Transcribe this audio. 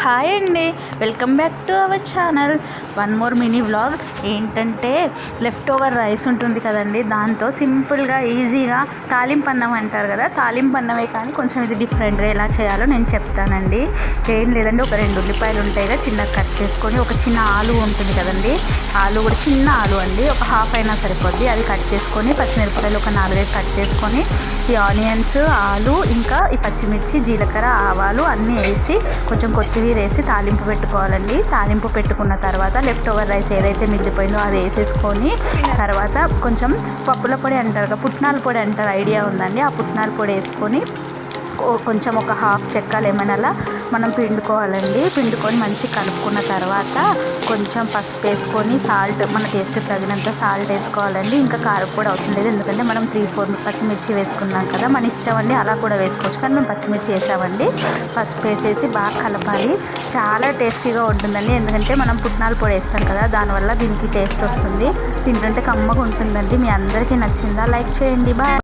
Hi అండి, welcome back to our channel. One more mini vlog. ఏంటంటే left over rice ఉంటుంది కదండి, దాంతో సింపుల్గా ఈజీగా తాలింపు అన్నం అంటారు కదా, తాలింపు అన్నమే కానీ కొంచెం ఇది డిఫరెంట్గా ఎలా చేయాలో నేను చెప్తానండి. ఏం లేదండి, ఒక 2 ఉల్లిపాయలు ఉంటాయి కదా, చిన్నగా కట్ చేసుకొని, ఒక చిన్న ఆలు ఉంటుంది కదండి, ఆలు కూడా చిన్న ఆలు అండి, ఒక హాఫ్ అయినా సరిపోద్ది, అది కట్ చేసుకొని, పచ్చిమిరపకాయలు ఒక 4-5 కట్ చేసుకొని, ఈ ఆనియన్స్, ఆలు, ఇంకా ఈ పచ్చిమిర్చి, జీలకర్ర, ఆవాలు అన్నీ వేసి కొంచెం కొత్తిమీర వేసి తాలింపు పెట్టుకోవాలండి. తాలింపు పెట్టుకున్న తర్వాత లెఫ్ట్ ఓవర్ రైస్ ఏదైతే మిగిలిపోయిందో అది వేసేసుకొని, తర్వాత కొంచెం పప్పుల పొడి అంటారు కదా, పుట్నాల పొడి అంటారు, ఐడియా ఉందండి, ఆ పుట్నాల పొడి వేసుకొని కొంచెం ఒక హాఫ్ చెక్క లెమన్ అలా మనం పిండుకోవాలండి. పిండుకొని మంచి కలుపుకున్న తర్వాత కొంచెం పసుపు వేసుకొని, సాల్ట్ మన టేస్ట్ తగినంత సాల్ట్ వేసుకోవాలండి. ఇంకా కారం కూడా అవసరం లేదు, ఎందుకంటే మనం 3-4 పచ్చిమిర్చి వేసుకున్నాం కదా, మన ఇష్టం అండి, అలా కూడా వేసుకోవచ్చు, కానీ మేము పచ్చిమిర్చి వేసామండి. పసుపు వేసేసి బాగా కలపాలి. చాలా టేస్టీగా ఉంటుందండి, ఎందుకంటే మనం పుట్నాల పొడి వేస్తాం కదా, దానివల్ల దీనికి టేస్ట్ వస్తుంది. తింటుంటే కమ్మగా ఉంటుందండి. మీ అందరికీ నచ్చిందా? లైక్ చేయండి. బాయ్.